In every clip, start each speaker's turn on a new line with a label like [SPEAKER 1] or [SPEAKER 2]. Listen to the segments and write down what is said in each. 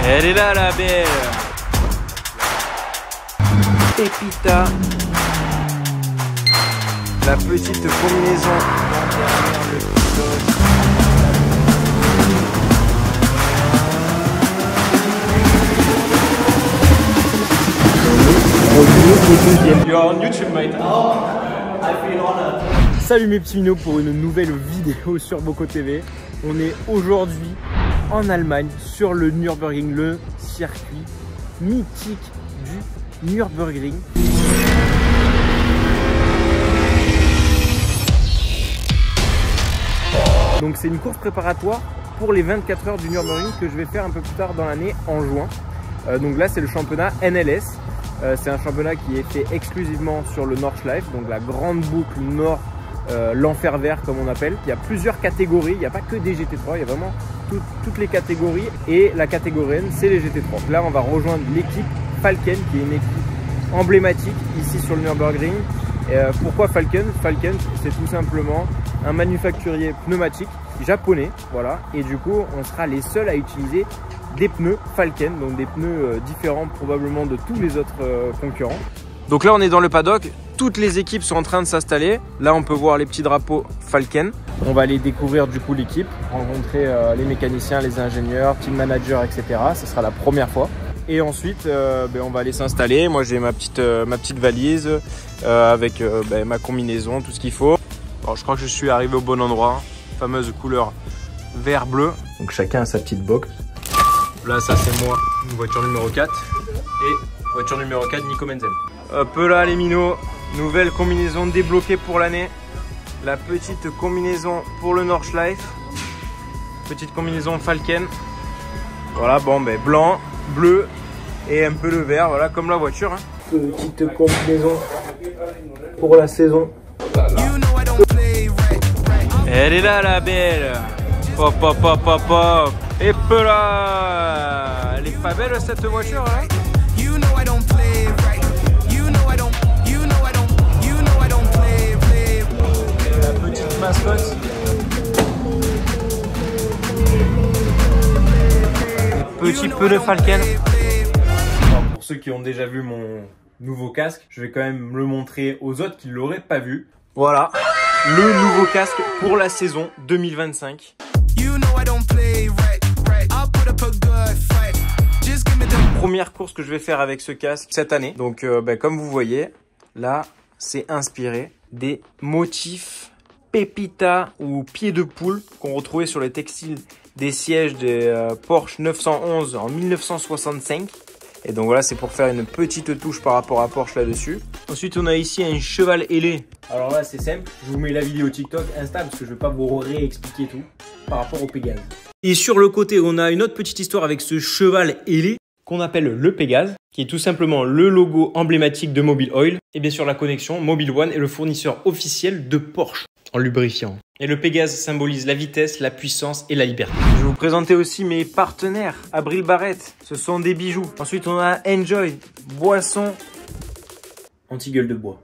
[SPEAKER 1] Elle est là la belle Pépita. La petite combinaison derrière le pilote.
[SPEAKER 2] You're on YouTube, mate. Oh, I feel honored.
[SPEAKER 1] Salut mes petits minots pour une nouvelle vidéo sur Boko TV. On est aujourd'hui en Allemagne sur le Nürburgring, le circuit mythique du Nürburgring. Donc c'est une course préparatoire pour les 24 heures du Nürburgring que je vais faire un peu plus tard dans l'année en juin. Donc là c'est le championnat NLS. C'est un championnat qui est fait exclusivement sur le Nordschleife, donc la grande boucle nord, l'enfer vert comme on appelle. Il y a plusieurs catégories, il n'y a pas que des GT3, il y a vraiment toutes les catégories. Et la catégorie N, c'est les GT3. Là, on va rejoindre l'équipe Falken, qui est une équipe emblématique ici sur le Nürburgring. Pourquoi Falken? Falken, c'est tout simplement un manufacturier pneumatique japonais, voilà. Et du coup, on sera les seuls à utiliser des pneus Falken, donc des pneus différents probablement de tous les autres concurrents. Donc là on est dans le paddock, toutes les équipes sont en train de s'installer. Là on peut voir les petits drapeaux Falken. On va aller découvrir du coup l'équipe, rencontrer les mécaniciens, les ingénieurs, team manager, etc. Ce sera la première fois. Et ensuite on va aller s'installer. Moi j'ai ma petite valise avec ma combinaison, tout ce qu'il faut. Bon, je crois que je suis arrivé au bon endroit, fameuse couleur vert-bleu. Donc chacun a sa petite box. Là, ça c'est moi, voiture numéro 4. Et voiture numéro 4, Nico Menzel. Hop là les minots, nouvelle combinaison débloquée pour l'année. La petite combinaison pour le Nordschleife. Petite combinaison Falken. Voilà, bon ben blanc, bleu et un peu le vert, voilà comme la voiture. Hein. Petite combinaison pour la saison. Elle est là la belle. Hop hop hop hop hop. Et peu là, elle est pas belle cette voiture hein. La petite mascotte. Petit pneu Falken. Alors, pour ceux qui ont déjà vu mon nouveau casque, je vais quand même le montrer aux autres qui ne l'auraient pas vu. Voilà, le nouveau casque pour la saison 2025. Première course que je vais faire avec ce casque cette année. Donc comme vous voyez, là c'est inspiré des motifs Pépita ou pieds de poule qu'on retrouvait sur les textiles des sièges des Porsche 911 en 1965. Et donc voilà, c'est pour faire une petite touche par rapport à Porsche là-dessus. Ensuite, on a ici un cheval ailé. Alors là, c'est simple. Je vous mets la vidéo TikTok, Insta, parce que je ne vais pas vous réexpliquer tout par rapport au Pégase. Et sur le côté, on a une autre petite histoire avec ce cheval ailé qu'on appelle le Pégase, qui est tout simplement le logo emblématique de Mobil Oil. Et bien sûr, la connexion Mobil One est le fournisseur officiel de Porsche en lubrifiant. Et le Pégase symbolise la vitesse, la puissance et la liberté. Je vais vous présenter aussi mes partenaires. Abril Barrett, ce sont des bijoux. Ensuite, on a Enjoy, boisson anti-gueule de bois.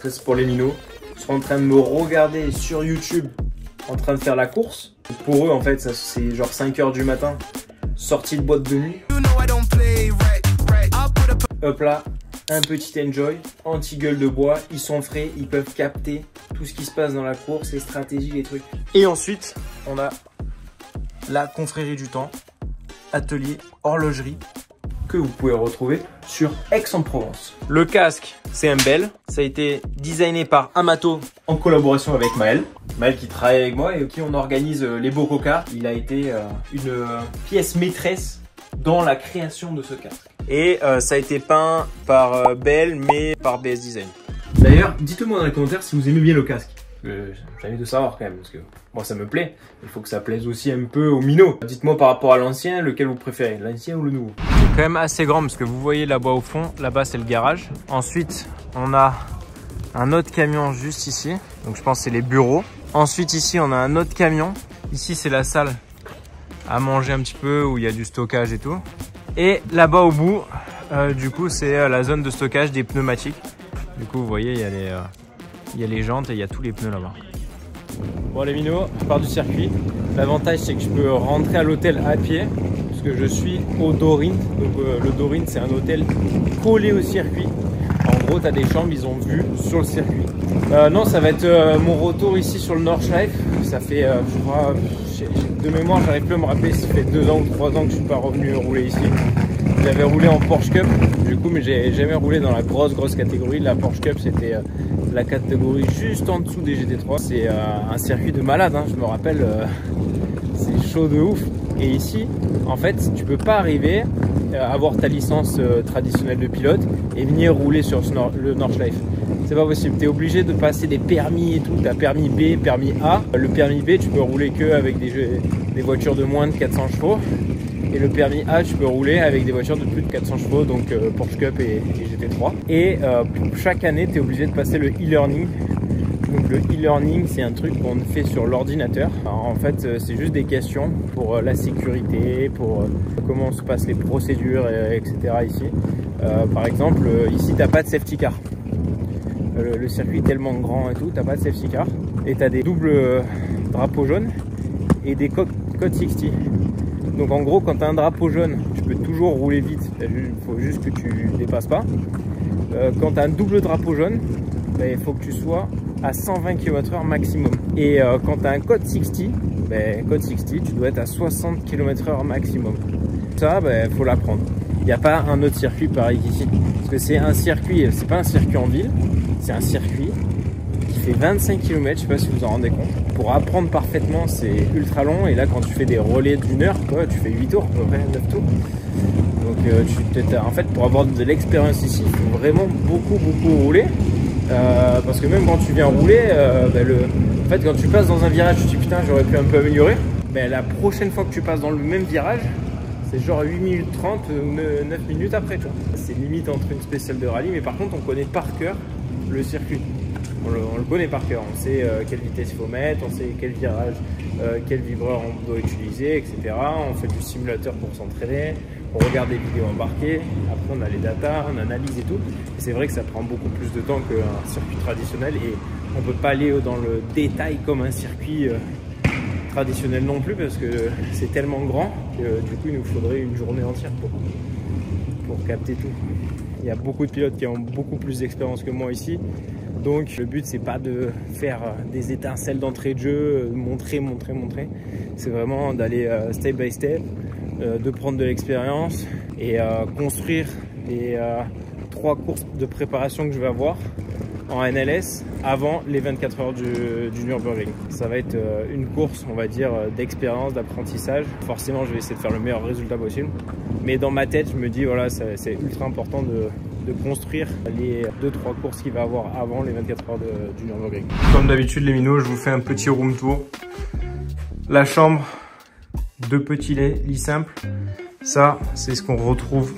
[SPEAKER 1] Ça, c'est pour les minots. Ils sont en train de me regarder sur YouTube en train de faire la course. Pour eux, en fait, c'est genre 5 h du matin, sortie de boîte de nuit. Hop là. Un petit Enjoy, anti-gueule de bois, ils sont frais, ils peuvent capter tout ce qui se passe dans la course, les stratégies, les trucs. Et ensuite, on a la confrérie du temps, atelier horlogerie, que vous pouvez retrouver sur Aix-en-Provence. Le casque, c'est un Bell, ça a été designé par Amato en collaboration avec Maël. Maël qui travaille avec moi et avec qui on organise les Boko Cars. Il a été une pièce maîtresse dans la création de ce casque. Et ça a été peint par Bell, mais par BS Design. D'ailleurs, dites-le moi dans les commentaires si vous aimez bien le casque. J'ai envie de savoir quand même, parce que moi ça me plaît. Il faut que ça plaise aussi un peu aux minots. Dites-moi par rapport à l'ancien, lequel vous préférez, l'ancien ou le nouveau? C'est quand même assez grand, parce que vous voyez là-bas au fond, là-bas c'est le garage. Ensuite, on a un autre camion juste ici. Donc je pense que c'est les bureaux. Ensuite ici, on a un autre camion. Ici, c'est la salle à manger un petit peu, où il y a du stockage et tout. Et là-bas au bout, du coup, c'est la zone de stockage des pneumatiques. Du coup, vous voyez, il y a les jantes et il y a tous les pneus là-bas. Bon les minots, je pars du circuit. L'avantage, c'est que je peux rentrer à l'hôtel à pied, parce que je suis au Dorint. Donc le Dorint, c'est un hôtel collé au circuit. En gros, tu as des chambres, ils ont vue sur le circuit. Non, ça va être mon retour ici sur le Nordschleife. Ça fait, je crois, de mémoire, j'arrive plus à me rappeler, ça fait 2 ans ou 3 ans que je suis pas revenu rouler ici. J'avais roulé en Porsche Cup, du coup, mais j'ai jamais roulé dans la grosse catégorie. La Porsche Cup, c'était la catégorie juste en dessous des GT3. C'est un circuit de malade, hein, je me rappelle, c'est chaud de ouf. Et ici, en fait, tu peux pas arriver à avoir ta licence traditionnelle de pilote et venir rouler sur le Nordschleife. C'est pas possible, tu es obligé de passer des permis et tout. Tu as permis B, permis A. Le permis B, tu peux rouler que avec des voitures de moins de 400 chevaux. Et le permis A, tu peux rouler avec des voitures de plus de 400 chevaux, donc Porsche Cup et GT3. Et chaque année, tu es obligé de passer le e-learning. Donc le e-learning, c'est un truc qu'on fait sur l'ordinateur. En fait, c'est juste des questions pour la sécurité, pour comment se passent les procédures, etc. ici. Par exemple, ici, tu n'as pas de safety car. Le circuit est tellement grand et tout, tu n'as pas de safety car. Et tu as des doubles drapeaux jaunes et des code 60. Donc en gros, quand tu as un drapeau jaune, tu peux toujours rouler vite. Il faut juste que tu ne dépasses pas. Quand tu as un double drapeau jaune, il faut que tu sois à 120 km/h maximum. Et quand tu as un code 60, tu dois être à 60 km/h maximum. Ça, faut l'apprendre. Il n'y a pas un autre circuit pareil qu'ici. Parce que c'est un circuit, c'est pas un circuit en ville, c'est un circuit qui fait 25 km, je ne sais pas si vous en rendez compte. Pour apprendre parfaitement, c'est ultra long. Et là, quand tu fais des relais d'une heure, tu fais 8 tours, à peu près 9 tours. Donc en fait, pour avoir de l'expérience ici, il faut vraiment beaucoup rouler. Parce que même quand tu viens rouler, en fait, quand tu passes dans un virage, tu te dis putain, j'aurais pu un peu améliorer. La prochaine fois que tu passes dans le même virage, c'est genre 8 minutes 30 ou 9 minutes après. C'est limite entre une spéciale de rallye, mais par contre, on connaît par cœur le circuit. On le connaît par cœur, on sait quelle vitesse il faut mettre, on sait quel virage, quel vibreur on doit utiliser, etc. On fait du simulateur pour s'entraîner, on regarde des vidéos embarquées, après on a les datas, on analyse et tout. Et c'est vrai que ça prend beaucoup plus de temps qu'un circuit traditionnel et on ne peut pas aller dans le détail comme un circuit traditionnel non plus parce que c'est tellement grand que du coup il nous faudrait une journée entière pour capter tout. Il y a beaucoup de pilotes qui ont beaucoup plus d'expérience que moi ici. Donc le but c'est pas de faire des étincelles d'entrée de jeu, montrer. C'est vraiment d'aller step by step, de prendre de l'expérience et construire les 3 courses de préparation que je vais avoir en NLS avant les 24 heures du Nürburgring. Ça va être une course, on va dire, d'expérience, d'apprentissage. Forcément, je vais essayer de faire le meilleur résultat possible. Mais dans ma tête, je me dis, voilà, c'est ultra important de construire les 2-3 courses qu'il va avoir avant les 24 heures du Nürburgring. Comme d'habitude, les minots, je vous fais un petit room tour. La chambre, 2 petits lits simples. Ça, c'est ce qu'on retrouve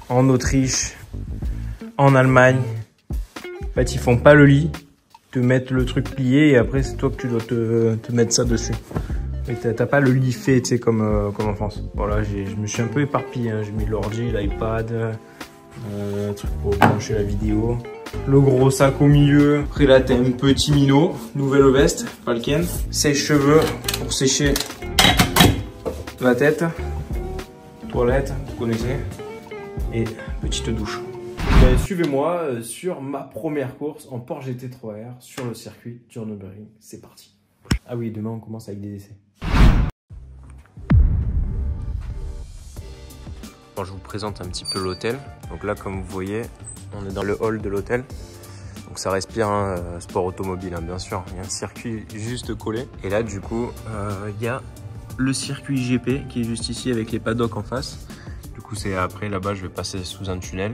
[SPEAKER 1] en Autriche, en Allemagne. En fait, ils font pas le lit, te mettent le truc plié et après c'est toi que tu dois te mettre ça dessus. Et t'as pas le lit fait, tu sais, comme en France. Voilà, je me suis un peu éparpillé, hein. J'ai mis l'ordi, l'iPad, un truc pour brancher la vidéo. Le gros sac au milieu. Après là, t'as un petit minot, nouvelle veste, Falken. Sèche-cheveux pour sécher la tête. Toilette, vous connaissez. Et petite douche. Suivez-moi sur ma première course en Porsche GT3R sur le circuit du Nürburgring. C'est parti. Ah oui, demain on commence avec des essais. Bon, je vous présente un petit peu l'hôtel. Donc là, comme vous voyez, on est dans le hall de l'hôtel. Donc ça respire un sport automobile, hein, bien sûr. Il y a un circuit juste collé. Et là, du coup, il y a le circuit GP qui est juste ici avec les paddocks en face. Du coup, c'est après, là-bas, je vais passer sous un tunnel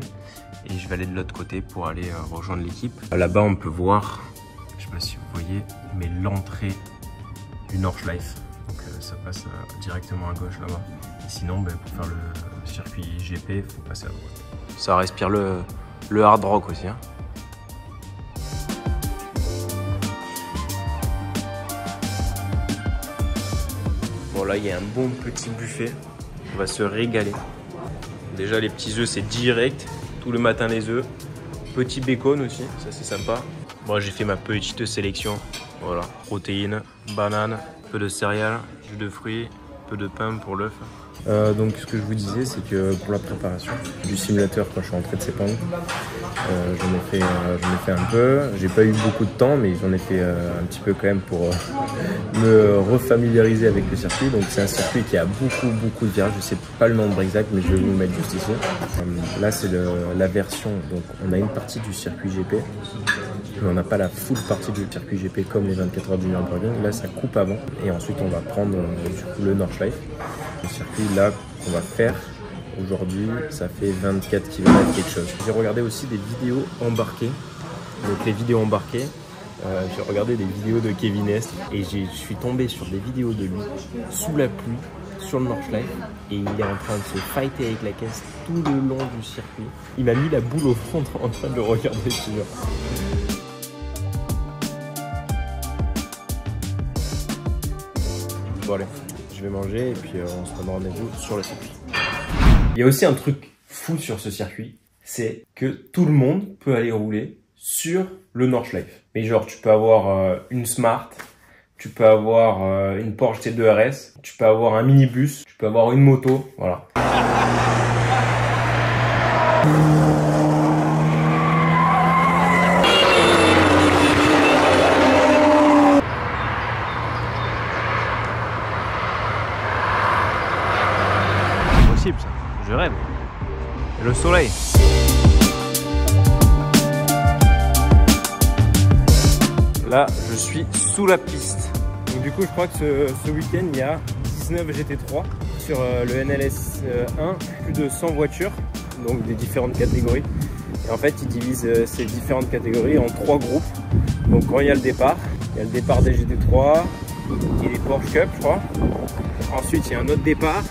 [SPEAKER 1] et je vais aller de l'autre côté pour aller rejoindre l'équipe. Là-bas, on peut voir, je sais pas si vous voyez, mais l'entrée du Nordschleife. Donc ça passe directement à gauche là-bas. Et sinon, pour faire le circuit GP, il faut passer à droite. Ça respire le hard rock aussi, hein. Bon, là, il y a un bon petit buffet. On va se régaler. Déjà, les petits œufs, c'est direct. Tout le matin, les œufs. Petit bacon aussi, ça c'est sympa. Moi, j'ai fait ma petite sélection. Voilà, protéines, bananes, peu de céréales, jus de fruits, peu de pain pour l'œuf. Donc ce que je vous disais, c'est que pour la préparation du simulateur, quand je suis rentré de Sepang, j'en ai fait un peu. J'ai pas eu beaucoup de temps, mais j'en ai fait un petit peu quand même pour me refamiliariser avec le circuit. Donc c'est un circuit qui a beaucoup de virages. Je sais pas le nombre exact, mais je vais vous le mettre juste ici. Là c'est la version, donc on a une partie du circuit GP, mais on n'a pas la full partie du circuit GP comme les 24 heures du Nürburgring. Là ça coupe avant, et ensuite on va prendre du coup le Nordschleife. Le circuit là qu'on va faire aujourd'hui, ça fait 24 km quelque chose. J'ai regardé aussi des vidéos embarquées. Donc les vidéos embarquées, j'ai regardé des vidéos de Kevin Est et je suis tombé sur des vidéos de lui sous la pluie sur le Nordschleife, et il est en train de se fighter avec la caisse tout le long du circuit. Il m'a mis la boule au ventre en train de le regarder, je te jure. Bon allez, je vais manger et puis on se donne rendez-vous sur le circuit. Il y a aussi un truc fou sur ce circuit, c'est que tout le monde peut aller rouler sur le Nordschleife. Mais genre tu peux avoir une Smart, tu peux avoir une Porsche T2 RS, tu peux avoir un minibus, tu peux avoir une moto, voilà. Ça. Je rêve. Le soleil. Là, je suis sous la piste. Donc, du coup, je crois que ce week-end, il y a 19 GT3 sur le NLS 1, plus de 100 voitures, donc des différentes catégories. Et en fait, ils divisent ces différentes catégories en 3 groupes. Donc, quand il y a le départ des GT3 et les Porsche Cup, je crois. Ensuite, il y a un autre départ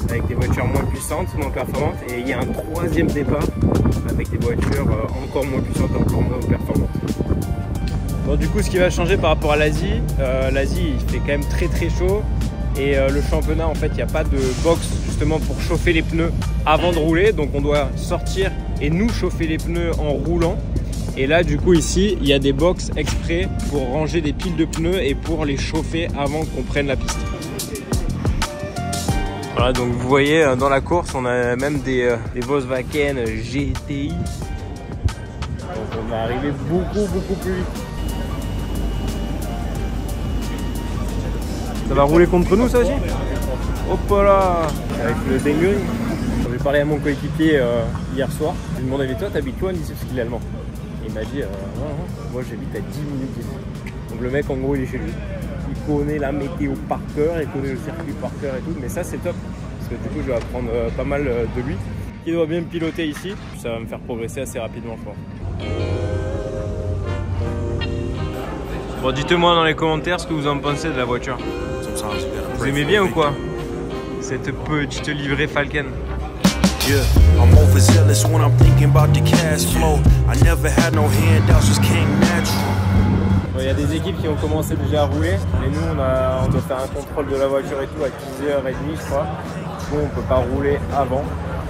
[SPEAKER 1] avec des voitures moins puissantes, moins performantes, et il y a un troisième départ avec des voitures encore moins puissantes, encore moins performantes. Bon, du coup, ce qui va changer par rapport à l'Asie, l'Asie il fait quand même très chaud, et le championnat, en fait, il n'y a pas de box justement pour chauffer les pneus avant de rouler, donc on doit sortir et nous chauffer les pneus en roulant. Et là, du coup, ici, il y a des box exprès pour ranger des piles de pneus et pour les chauffer avant qu'on prenne la piste. Voilà, donc vous voyez dans la course on a même des Volkswagen GTI, donc on va arriver beaucoup plus vite. Ça va rouler contre nous ça aussi? Hop là, avec le Dengue. J'ai parlé à mon coéquipier hier soir, je lui ai demandé mais toi t'habites loin d'ici parce qu'il est allemand. Et il m'a dit moi j'habite à 10 minutes d'ici. Donc le mec en gros il est chez lui. Il connaît la météo par cœur, il connaît le circuit par cœur et tout, mais ça c'est top parce que du coup je vais apprendre pas mal de lui, qui doit bien me piloter ici, ça va me faire progresser assez rapidement je pense. Bon, dites-moi dans les commentaires ce que vous en pensez de la voiture. Vous aimez bien ou quoi cette petite livrée Falken?
[SPEAKER 3] Yeah, I'm overzealous when I'm thinking about the cash flow. I never had no handouts, just came natural.
[SPEAKER 1] Il y a des équipes qui ont commencé déjà à rouler, mais nous on doit faire un contrôle de la voiture et tout à 10h30 je crois. Du coup on peut pas rouler avant.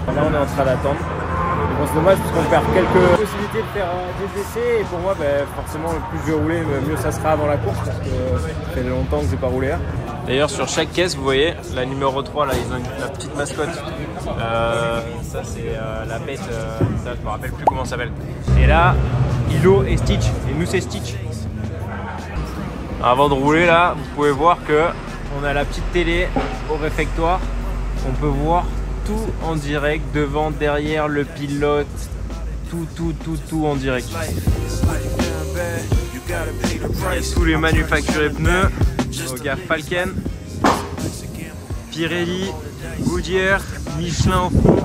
[SPEAKER 1] Là on est en train d'attendre. Bon, c'est dommage parce qu'on perd quelques possibilités de faire des essais, et pour moi forcément plus je vais rouler, mieux ça sera avant la course parce que ça fait longtemps que j'ai pas roulé là. D'ailleurs sur chaque caisse vous voyez la numéro 3 là, ils ont la petite mascotte. Ça c'est la bête, ça je me rappelle plus comment ça s'appelle. Et là Hilo et Stitch, et nous c'est Stitch. Avant de rouler là, vous pouvez voir que on a la petite télé au réfectoire. On peut voir tout en direct, devant, derrière, le pilote, tout en direct. Tous les manufacturés pneus, donc il y a Falken, Pirelli, Goodyear, Michelin au fond.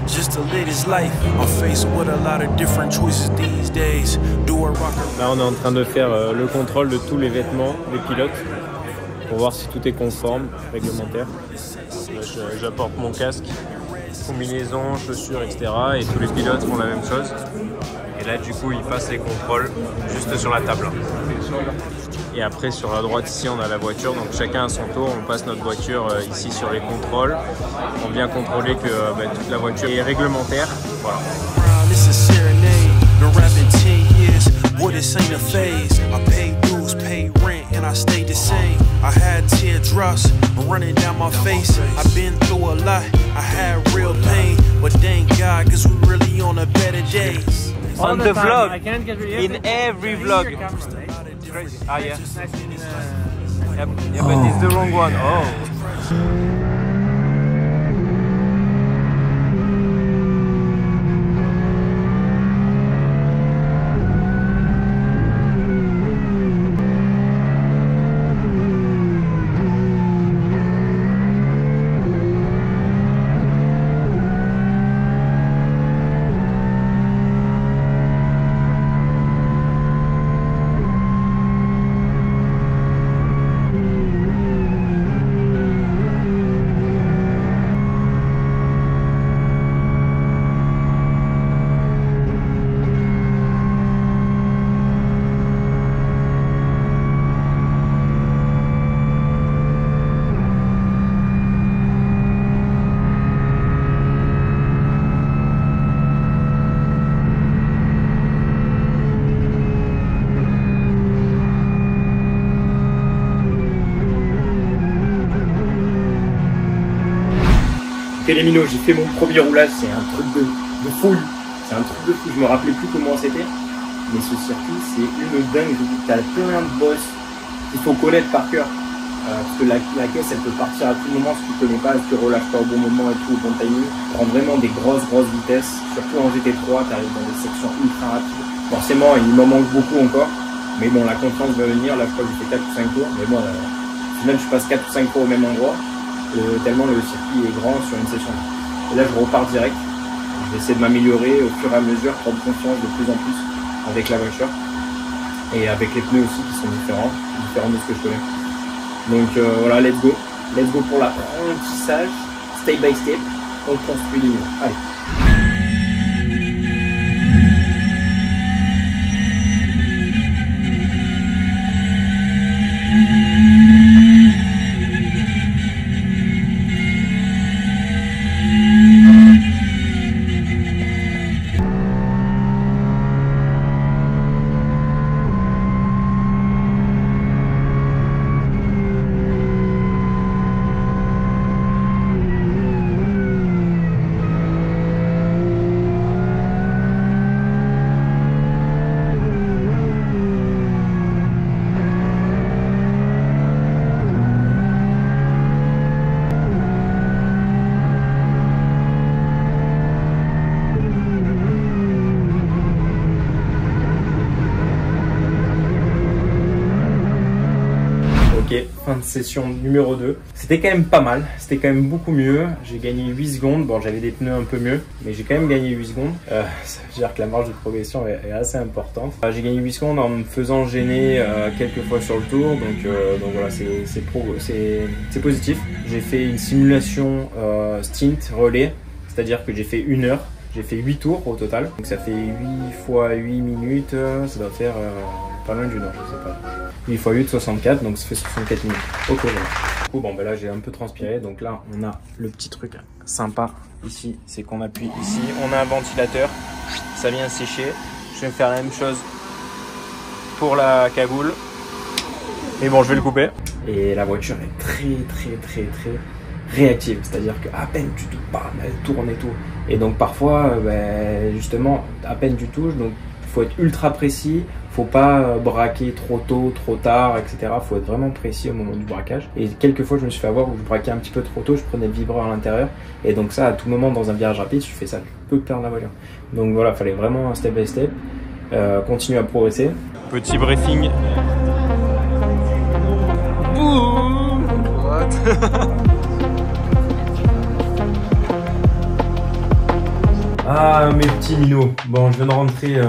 [SPEAKER 1] Just to live his life. I'm faced with a lot of different choices these days. Do I rock? Là, on est en train de faire le contrôle de tous les vêtements des pilotes pour voir si tout est conforme, réglementaire. J'apporte mon casque, combinaison, chaussures, etc. Et tous les pilotes font la même chose. Et là, du coup, ils passent les contrôles juste sur la table. Et après, sur la droite, ici, on a la voiture. Donc, chacun à son tour, on passe notre voiture ici sur les contrôles. On vient contrôler que toute la voiture est réglementaire. Voilà.
[SPEAKER 3] Boy, this ain't a phase. I paid dues, paid rent, and I stayed the same. I had teardrops running down my face. I've been through a lot, I had real pain. But thank God, cause we really on a better days.
[SPEAKER 1] On the vlog,
[SPEAKER 4] I can't get rid of
[SPEAKER 1] in every vlog.
[SPEAKER 4] It's
[SPEAKER 1] crazy. Ah, yeah.
[SPEAKER 4] Nice and,
[SPEAKER 1] Yeah, but it's the wrong one. Oh. Les minots, j'ai fait mon premier roulage, c'est un truc de fou. C'est un truc de fou, je me rappelais plus comment c'était. Mais ce circuit, c'est une dingue. T'as plein de boss qu'il faut connaître par cœur. Parce que la caisse, elle peut partir à tout moment si tu connais pas, si tu relâches pas au bon moment et tout, au bon timing. Tu prends vraiment des grosses vitesses. Surtout en GT3, tu arrives dans des sections ultra rapides. Forcément, il m'en manque beaucoup encore. Mais bon, la confiance va venir. Là, je crois que j'ai fait 4 ou 5 tours. Mais bon, au final, je passe 4 ou 5 fois au même endroit. Tellement le circuit est grand sur une session. Et là je repars direct. Je vais essayer de m'améliorer au fur et à mesure, prendre confiance de plus en plus avec la voiture. Et avec les pneus aussi qui sont différents de ce que je connais. Donc voilà, let's go. Let's go pour l'apprentissage. Step by step, on construit les murs. Allez. Fin de session numéro 2. C'était quand même pas mal, c'était quand même beaucoup mieux. J'ai gagné 8 secondes, bon j'avais des pneus un peu mieux, mais j'ai quand même gagné 8 secondes. Ça veut dire que la marge de progression est assez importante. J'ai gagné 8 secondes en me faisant gêner quelques fois sur le tour, donc voilà, c'est positif. J'ai fait une simulation stint relais, c'est-à-dire que j'ai fait 1 heure. J'ai fait 8 tours au total, donc ça fait 8 fois 8 minutes, ça doit faire pas loin d'une heure, je sais pas. 8 fois 8, 64, donc ça fait 64 minutes. Ok, voilà. Du coup, bon, ben là j'ai un peu transpiré, donc là on a le petit truc sympa ici, c'est qu'on appuie ici, on a un ventilateur, ça vient sécher. Je vais faire la même chose pour la cagoule, mais bon, je vais le couper. Et la voiture est très réactive, c'est-à-dire qu'à peine tu touches, bam, elle tourne et tout. Et donc parfois, justement, à peine tu touches, donc il faut être ultra précis, faut pas braquer trop tôt, trop tard, etc. Faut être vraiment précis au moment du braquage. Et quelques fois, je me suis fait avoir où je braquais un petit peu trop tôt, je prenais le vibreur à l'intérieur. Et donc ça, à tout moment, dans un virage rapide, tu fais ça, tu peux perdre la voiture. Donc voilà, fallait vraiment un step by step, continuer à progresser. Petit briefing. Boum. What? Ah mes petits minots, bon je viens de rentrer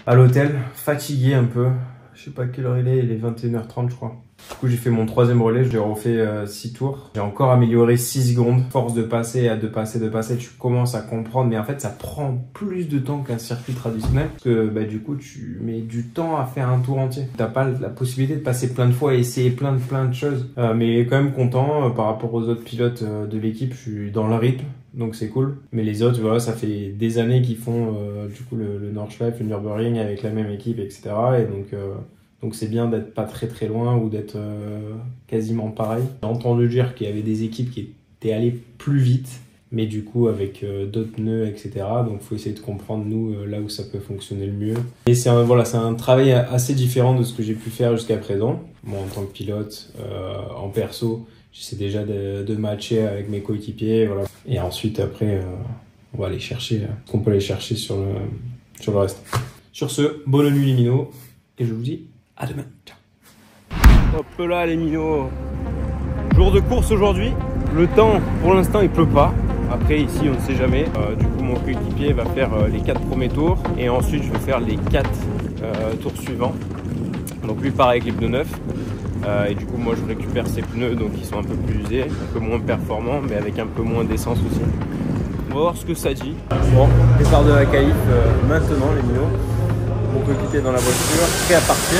[SPEAKER 1] à l'hôtel, fatigué un peu, je sais pas quelle heure il est 21h30 je crois. Du coup j'ai fait mon 3e relais, je l'ai refait 6 tours. J'ai encore amélioré 6 secondes. Force de passer, de passer, tu commences à comprendre. Mais en fait ça prend plus de temps qu'un circuit traditionnel. Parce que bah, du coup tu mets du temps à faire un tour entier. T'as pas la possibilité de passer plein de fois et essayer plein de choses. Mais quand même content par rapport aux autres pilotes de l'équipe. Je suis dans le rythme. Donc c'est cool. Mais les autres, voilà, ça fait des années qu'ils font du coup le Nordschleife, le Nürburgring avec la même équipe, etc. Et donc c'est bien d'être pas très loin ou d'être quasiment pareil. J'ai entendu dire qu'il y avait des équipes qui étaient allées plus vite, mais du coup avec d'autres pneus, etc. Donc faut essayer de comprendre nous là où ça peut fonctionner le mieux. Et c'est un travail assez différent de ce que j'ai pu faire jusqu'à présent. Moi en tant que pilote, en perso, j'essaie déjà de matcher avec mes coéquipiers, voilà. Et ensuite après on va aller chercher ce qu'on peut aller chercher sur le reste. Sur ce, bonne nuit les minots et je vous dis à demain. Ciao. Hop là les minots. Jour de course aujourd'hui. Le temps pour l'instant il pleut pas. Après ici on ne sait jamais. Du coup mon coéquipier va faire les 4 premiers tours. Et ensuite je vais faire les 4 tours suivants. Donc lui part avec les pneus neufs. Et du coup moi je récupère ces pneus donc qui sont un peu plus usés, un peu moins performants mais avec un peu moins d'essence aussi. On va voir ce que ça dit. Bon, départ de la qualif maintenant les minots. Mon coéquipier dans la voiture, prêt à partir.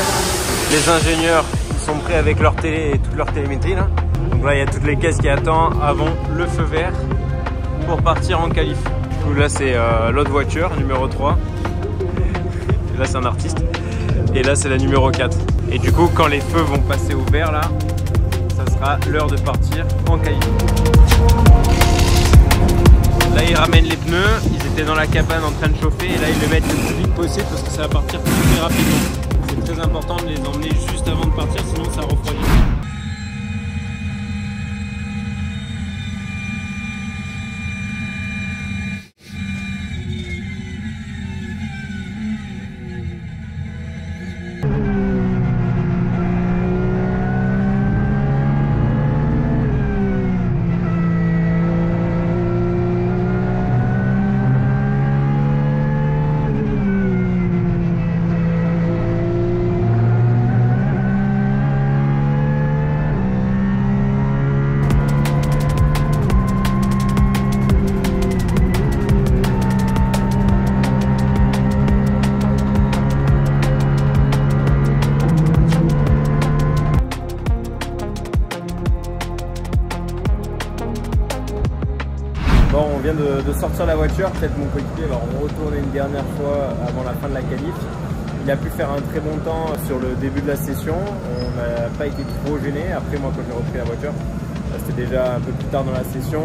[SPEAKER 1] Les ingénieurs ils sont prêts avec leur télé et toute leur télémétrie là. Donc là il y a toutes les caisses qui attendent avant le feu vert pour partir en qualif. Du coup là c'est l'autre voiture, numéro 3. Et là c'est un artiste. Et là c'est la numéro 4. Et du coup quand les feux vont passer au vert là, ça sera l'heure de partir en qualif. Là ils ramènent les pneus, ils étaient dans la cabane en train de chauffer et là ils le mettent le plus vite possible parce que ça va partir très rapidement. C'est très important de les emmener juste avant de partir sinon ça refroidit. Bon, on vient de sortir la voiture, peut-être mon coéquipier va retourner une dernière fois avant la fin de la qualif. Il a pu faire un très bon temps sur le début de la session, on n'a pas été trop gêné. Après moi quand j'ai repris la voiture, c'était déjà un peu plus tard dans la session,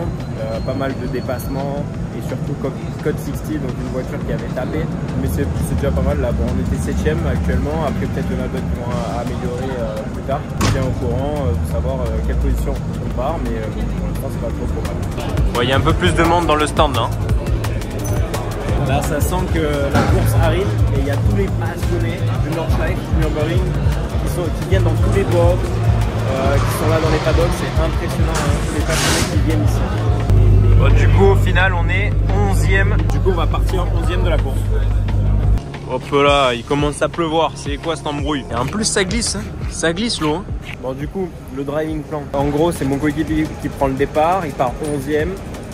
[SPEAKER 1] pas mal de dépassements et surtout Code 60, donc une voiture qui avait tapé. Mais c'est déjà pas mal là, bon, on était 7ème actuellement, après peut-être il y en a d'autres qui vont améliorer plus tard. Je suis bien au courant de savoir quelle position on part, mais pour l'instant c'est pas trop mal. Il y a un peu plus de monde dans le stand là. Là ça sent que la course arrive et il y a tous les passionnés du Nordschleife, du Nürburgring qui viennent dans tous les box, qui sont là dans les paddocks, c'est impressionnant hein, tous les passionnés qui viennent ici. Bon, du coup au final on est 11ème, du coup on va partir 11ème de la course. Hop là, il commence à pleuvoir, c'est quoi cette embrouille? Et en plus ça glisse, hein. Ça glisse l'eau. Hein. Bon du coup, le driving plan. En gros c'est mon coéquipier qui prend le départ, il part 11ème,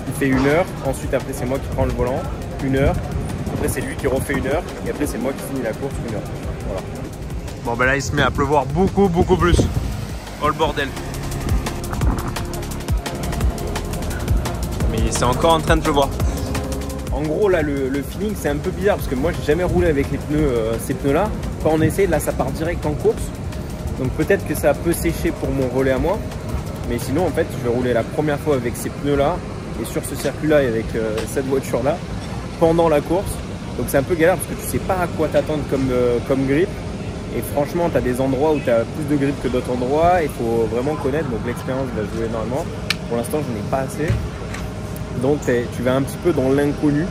[SPEAKER 1] il fait 1 heure, ensuite après c'est moi qui prends le volant, 1 heure, après c'est lui qui refait 1 heure, et après c'est moi qui finis la course 1 heure. Voilà. Bon ben là il se met à pleuvoir beaucoup plus. Oh le bordel. Mais c'est encore en train de pleuvoir. En gros là le feeling c'est un peu bizarre parce que moi j'ai jamais roulé avec les pneus, ces pneus là. Quand on essaie là ça part direct en course. Donc peut-être que ça peut sécher pour mon relais à moi. Mais sinon en fait je vais rouler la première fois avec ces pneus là. Et sur ce circuit là et avec cette voiture là pendant la course. Donc c'est un peu galère parce que tu sais pas à quoi t'attendre comme grip. Et franchement tu as des endroits où tu as plus de grip que d'autres endroits. Il faut vraiment connaître, donc l'expérience va jouer énormément. Pour l'instant je n'ai pas assez. Donc tu vas un petit peu dans l'inconnu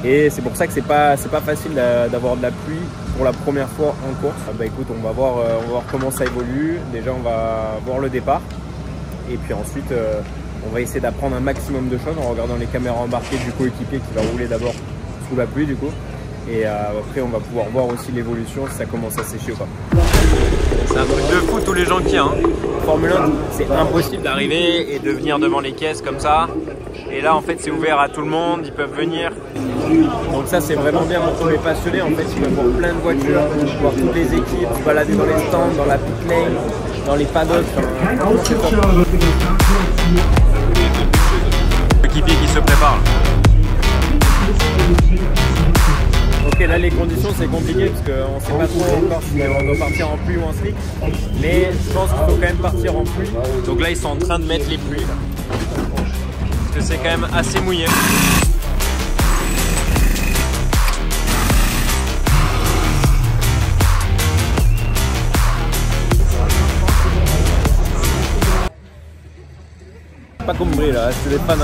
[SPEAKER 1] et c'est pour ça que c'est pas facile d'avoir de la pluie pour la première fois en course. Bah écoute, on va voir comment ça évolue. Déjà on va voir le départ et puis ensuite on va essayer d'apprendre un maximum de choses en regardant les caméras embarquées du coéquipier qui va rouler d'abord sous la pluie du coup et après on va pouvoir voir aussi l'évolution si ça commence à sécher ou pas. C'est un truc de fou, tout tous les gens qu'il y a. Hein. Formule 1, c'est impossible d'arriver et de venir devant les caisses comme ça. Et là, en fait, c'est ouvert à tout le monde, ils peuvent venir. Donc ça, c'est vraiment bien pour tous les passionnés. En fait, ils peuvent voir plein de voitures, voir toutes les équipes, se balader dans les stands, dans la pit lane, dans les paddocks. L'équipier qui se prépare. Ok, là les conditions c'est compliqué parce qu'on ne sait pas trop encore si on doit partir en pluie ou en slick. Mais je pense qu'il faut quand même partir en pluie. Donc là ils sont en train de mettre les pluies. Parce que c'est quand même assez mouillé. Pas Combré là, c'est des fans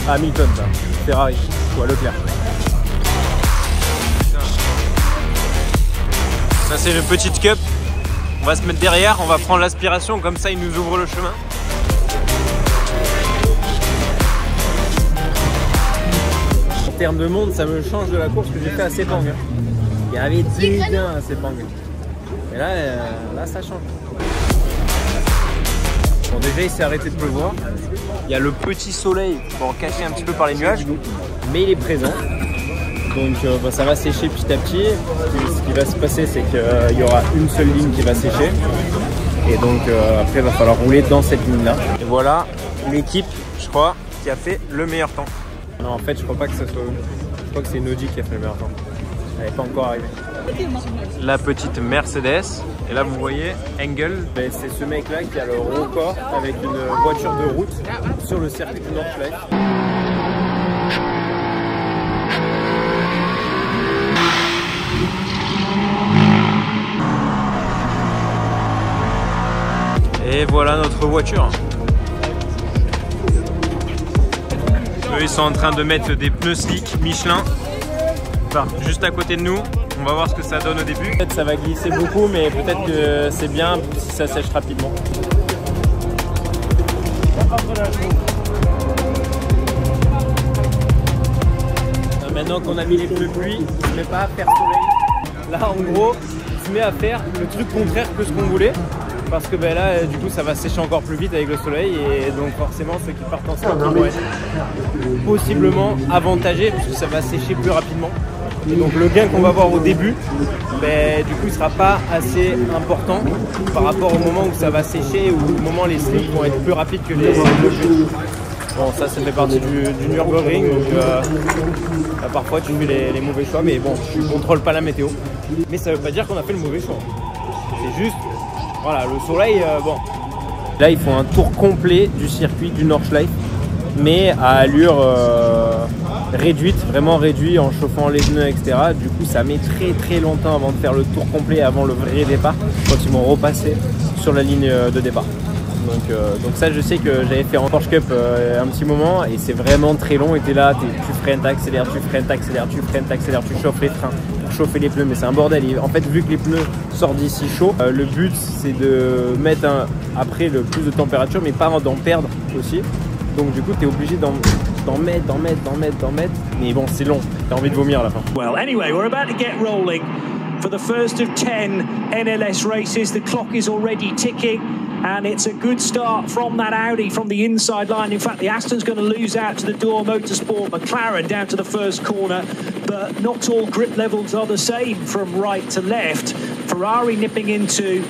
[SPEAKER 1] à Hamilton, là. Ferrari ou à Leclerc. Ça c'est une petite cup, on va se mettre derrière, on va prendre l'aspiration, comme ça il nous ouvre le chemin. En termes de monde, ça me change de la course que j'ai fait à Sepang. Il y avait 10 bien à Sepang. Et là, ça change. Bon, déjà il s'est arrêté de pleuvoir. Il y a le petit soleil pour cacher un petit peu par les nuages, mais il est présent. Donc ça va sécher petit à petit. Ce qui va se passer, c'est qu'il y aura une seule ligne qui va sécher. Et donc après, il va falloir rouler dans cette ligne-là. Et voilà l'équipe, je crois, qui a fait le meilleur temps. Non, en fait, je crois pas que ce soit eux. Je crois que c'est Noji qui a fait le meilleur temps. Elle n'est pas encore arrivée. La petite Mercedes. Et là, vous voyez, Engel, c'est ce mec-là qui a le record avec une voiture de route sur le circuit du Nordschleife. Et voilà notre voiture. Eux, ils sont en train de mettre des pneus slick Michelin. Enfin, juste à côté de nous. On va voir ce que ça donne au début. Peut-être que ça va glisser beaucoup, mais peut-être que c'est bien si ça sèche rapidement. Maintenant qu'on a mis les pneus pluie, on ne met pas à faire soleil. Là, en gros, on se met à faire le truc contraire que ce qu'on voulait. Parce que là, du coup, ça va sécher encore plus vite avec le soleil. Et donc, forcément, ceux qui partent en slip vont être possiblement avantagés puisque ça va sécher plus rapidement. Et donc le gain qu'on va avoir au début, du coup il ne sera pas assez important par rapport au moment où ça va sécher ou au moment où les slicks vont être plus rapides que les pluies. Bon, ça fait partie du Nürburgring, donc parfois tu fais les mauvais choix, mais bon, tu ne contrôles pas la météo. Mais ça ne veut pas dire qu'on a fait le mauvais choix. C'est juste, voilà, le soleil, bon. Là ils font un tour complet du circuit du Nordschleife, mais à allure réduite, vraiment réduit en chauffant les pneus, etc. Du coup ça met très longtemps avant de faire le tour complet, avant le vrai départ, quand ils vont repasser sur la ligne de départ. Donc ça je sais que j'avais fait en Porsche Cup un petit moment et c'est vraiment très long et t'es là, tu freines, t'accélères, tu freines, t'accélères, tu freines, t'accélères, tu chauffes les freins pour chauffer les pneus, mais c'est un bordel. Et en fait vu que les pneus sortent d'ici chauds, le but c'est de mettre après le plus de température mais pas d'en perdre aussi. Donc du coup tu es obligé d'en mettre, mais bon c'est long, t'as envie de vomir à la fin.
[SPEAKER 4] Well anyway, we're about to get rolling for the first of 10 NLS races. The clock is already ticking and it's a good start from that Audi from the inside line. In fact the Aston's going to lose out to the Door Motorsport McLaren down to the first corner, but not all grip levels are the same from right to left. Ferrari nipping into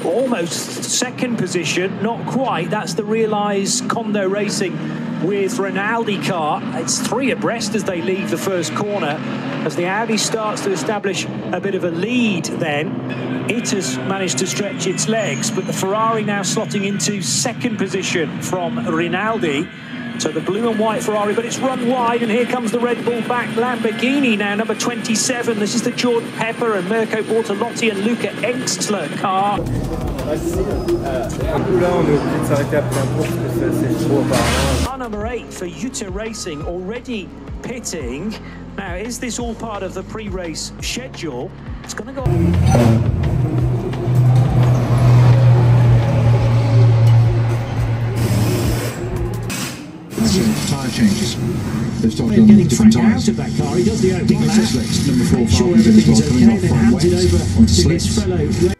[SPEAKER 4] almost second position, not quite. That's the Realize Kondo Racing with Rinaldi car. It's three abreast as they leave the first corner. As the Audi starts to establish a bit of a lead then, it has managed to stretch its legs, but the Ferrari now slotting into second position from Rinaldi. So the blue and white Ferrari, but it's run wide, and here comes the Red Bull back Lamborghini now, number 27. This is the Jordan Pepper and Mirko Bortolotti and Luca Engstler car. Car number 8 for Yuta Racing already pitting. Now, is this all part of the pre-race schedule? It's going to go...
[SPEAKER 5] Tyre changes. They've started on different tyres. Out of that car. He does the opening lap. Number 4,
[SPEAKER 4] make sure everything is okay, then hands it over to his fellow.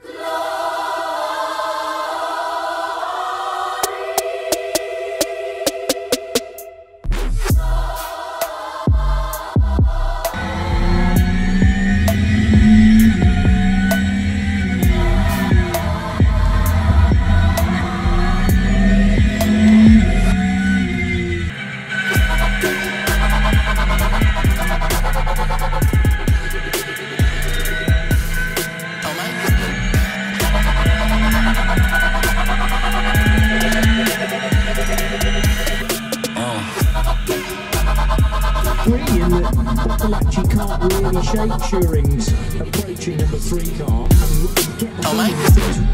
[SPEAKER 5] Andy Shake Turing's approaching number 3 car. And get the feeling that things are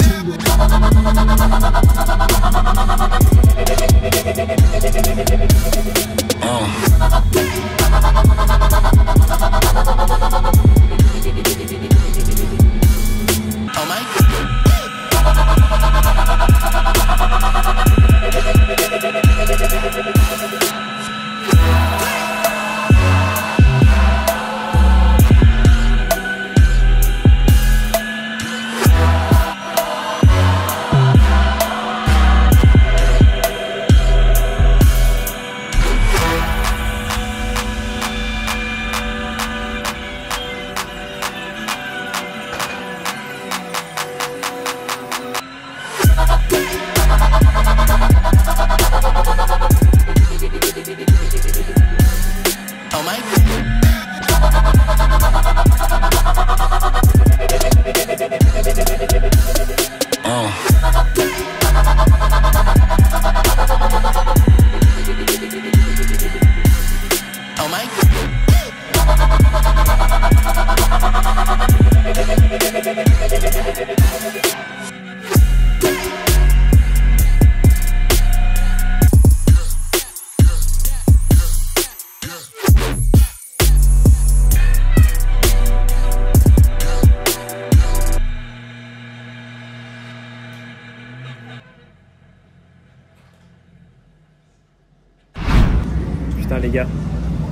[SPEAKER 1] Putain les gars,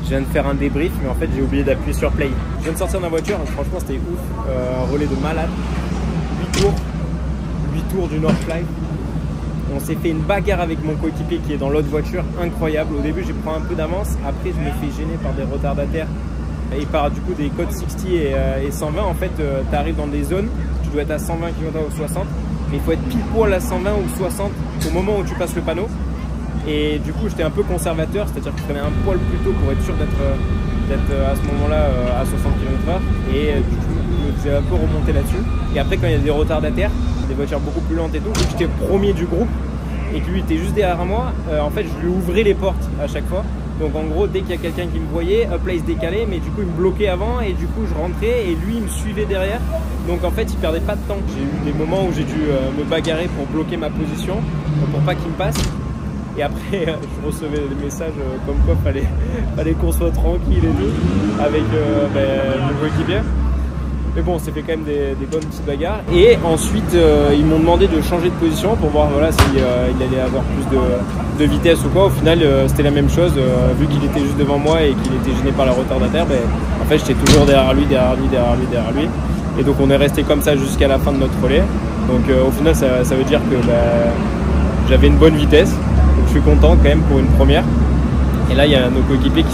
[SPEAKER 1] je viens de faire un débrief mais en fait j'ai oublié d'appuyer sur play. Je viens de sortir de la voiture, franchement c'était ouf, un relais de malade, 8 tours du Northfly. On s'est fait une bagarre avec mon coéquipier qui est dans l'autre voiture, incroyable. Au début j'ai pris un peu d'avance, après je me fais gêner par des retardataires et par du coup des codes 60 et 120. En fait tu arrives dans des zones, tu dois être à 120 km ou 60, mais il faut être pile poil à 120 ou 60 au moment où tu passes le panneau. Et du coup j'étais un peu conservateur, c'est-à-dire que je prenais un poil plus tôt pour être sûr d'être à ce moment-là à 60 km/h. Et du coup je me faisais un peu remonter là-dessus. Et après quand il y a des retardataires, des voitures beaucoup plus lentes et tout, vu que j'étais premier du groupe et que lui était juste derrière moi, en fait je lui ouvrais les portes à chaque fois. Donc en gros dès qu'il y a quelqu'un qui me voyait, hop là il se décalait, mais du coup il me bloquait avant et du coup je rentrais et lui il me suivait derrière. Donc en fait il perdait pas de temps. J'ai eu des moments où j'ai dû me bagarrer pour bloquer ma position, pour pas qu'il me passe. Et après, je recevais des messages comme quoi fallait qu'on soit tranquille et tout avec le coéquipier. Mais bon, on s'est fait quand même des bonnes petites bagarres. Et ensuite, ils m'ont demandé de changer de position pour voir voilà, s'il allait avoir plus de vitesse ou quoi. Au final, c'était la même chose. Vu qu'il était juste devant moi et qu'il était gêné par la retardataire, en fait, j'étais toujours derrière lui. Et donc, on est resté comme ça jusqu'à la fin de notre relais. Donc, au final, ça veut dire que j'avais une bonne vitesse. Je suis content quand même pour une première. Et là il y a nos coéquipiers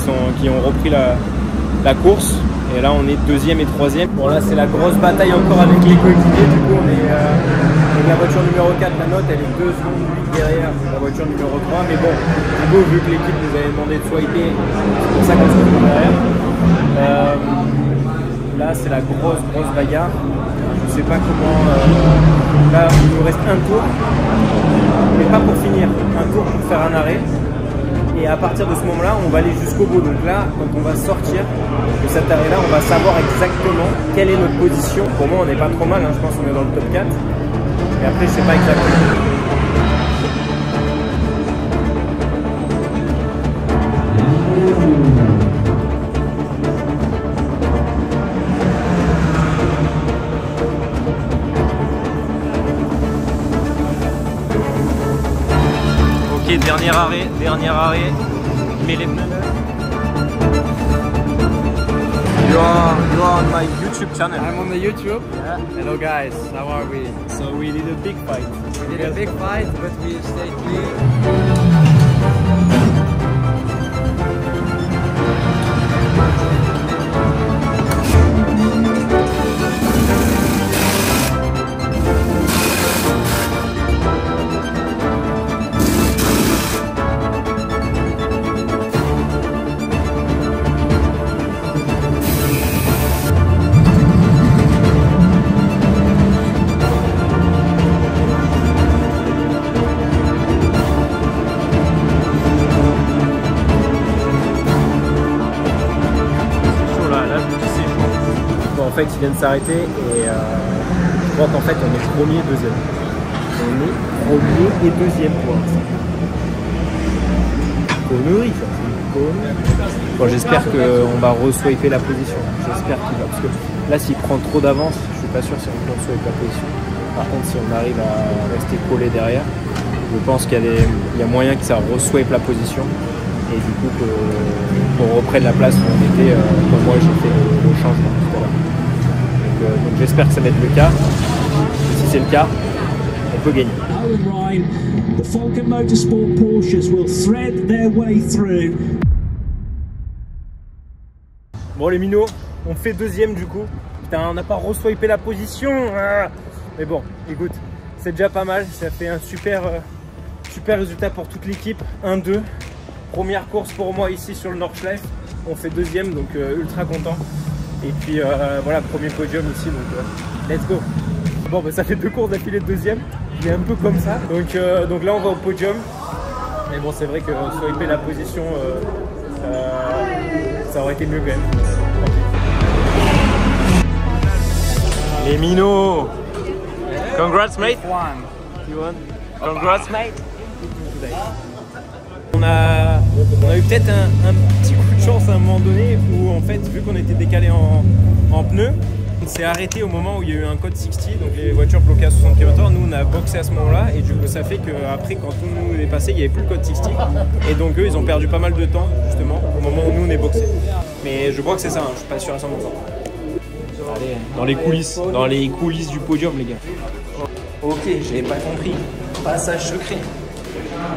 [SPEAKER 1] qui ont repris la course. Et là on est deuxième et troisième. Bon là c'est la grosse bataille encore avec les coéquipiers. Du coup on est avec la voiture numéro 4, la note elle est 2 secondes derrière la voiture numéro 3. Mais bon, du coup vu que l'équipe nous avait demandé de swiper, c'est pour ça qu'on se retrouve derrière. Là c'est la grosse bagarre. Je sais pas comment. Là il nous reste un tour. Mais pas pour finir, un tour pour faire un arrêt. Et à partir de ce moment-là, on va aller jusqu'au bout. Donc là, quand on va sortir de cet arrêt-là, on va savoir exactement quelle est notre position. Pour moi, on n'est pas trop mal, hein. Je pense qu'on est dans le top 4. Et après, je sais pas exactement. Ok, dernier arrêt, mets les pneus. You are on my YouTube channel.
[SPEAKER 6] I'm on the YouTube.
[SPEAKER 1] Yeah.
[SPEAKER 6] Hello guys, how are we?
[SPEAKER 1] So we did a big fight.
[SPEAKER 6] We did a big fight, but we stayed clean.
[SPEAKER 1] complexe qui vient de s'arrêter et je crois qu'en fait on est premier et deuxième. On est premier et deuxième pour l'instant. Connerie ça, c'est une connerie. Bon, j'espère qu'on va re-swiper la position. J'espère qu'il va. Parce que là, s'il prend trop d'avance, je suis pas sûr si on peut swiper la position. Par contre, si on arrive à rester collé derrière, je pense qu'il y a moyen que ça re-swipe la position. Et du coup, qu'on reprenne la place où on était, comme moi j'ai fait le changement tout à l'heure. Donc j'espère que ça va être le cas. Et si c'est le cas, on peut gagner.
[SPEAKER 4] Owen Ryan, the Falcon Motorsport Porsches will thread their way through.
[SPEAKER 1] Bon les minots, on fait deuxième du coup. Putain, on n'a pas re-swipé la position. Mais bon, écoute, c'est déjà pas mal. Ça fait un super résultat pour toute l'équipe. 1-2. Première course pour moi ici sur le Nordschleife. On fait deuxième, donc ultra content. Et puis voilà, premier podium ici, donc let's go. Bon, bah, ça fait 2 courses d'affilée de deuxième. Il est un peu comme ça. Donc là, on va au podium. Mais bon, c'est vrai que swiper la position, ça aurait été mieux quand même. Les minots! Congrats, mate! You won? Congrats, mate! On a eu peut-être un petit coup de chance à un moment donné où en fait vu qu'on était décalé en pneus, on s'est arrêté au moment où il y a eu un code 60, donc les voitures bloquées à 60 km/h, nous on a boxé à ce moment-là et du coup ça fait qu'après quand on nous est passé il n'y avait plus le code 60 et donc eux ils ont perdu pas mal de temps justement au moment où nous on est boxé. Mais je crois que c'est ça, hein, je suis pas sûr à 100%. Allez, dans les coulisses du podium les gars. Ok, j'avais pas compris. Passage secret.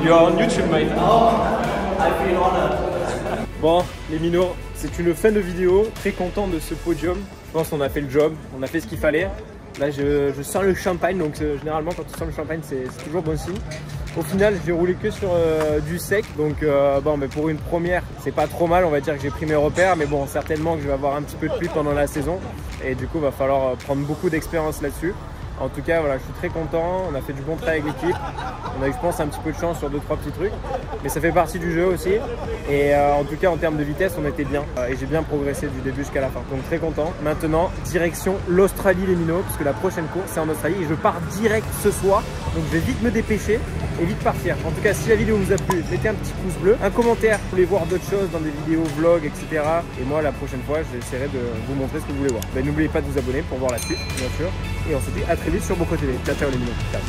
[SPEAKER 2] You're on YouTube, mate.
[SPEAKER 6] I feel honored.
[SPEAKER 1] Bon, les minots, c'est une fin de vidéo. Très content de ce podium. Je pense qu'on a fait le job, on a fait ce qu'il fallait. Là, je sens le champagne, donc généralement, quand tu sens le champagne, c'est toujours bon signe. Au final, j'ai roulé que sur du sec, donc bon, mais pour une première, c'est pas trop mal. On va dire que j'ai pris mes repères, mais bon, certainement que je vais avoir un petit peu de pluie pendant la saison. Et du coup, il va falloir prendre beaucoup d'expérience là-dessus. En tout cas, voilà, je suis très content. On a fait du bon travail avec l'équipe. On a eu, je pense, un petit peu de chance sur 2-3 petits trucs. Mais ça fait partie du jeu aussi. Et en tout cas, en termes de vitesse, on était bien. Et j'ai bien progressé du début jusqu'à la fin. Donc très content. Maintenant, direction l'Australie, les minots. Parce que la prochaine course, c'est en Australie. Et je pars direct ce soir. Donc je vais vite me dépêcher et vite partir. En tout cas, si la vidéo vous a plu, mettez un petit pouce bleu. Un commentaire, vous voulez voir d'autres choses dans des vidéos, vlogs, etc. Et moi, la prochaine fois, j'essaierai de vous montrer ce que vous voulez voir. N'oubliez pas de vous abonner pour voir la suite, bien sûr. Et on se dit à très vite sur Boko TV. Ciao, ciao les minots. Ciao.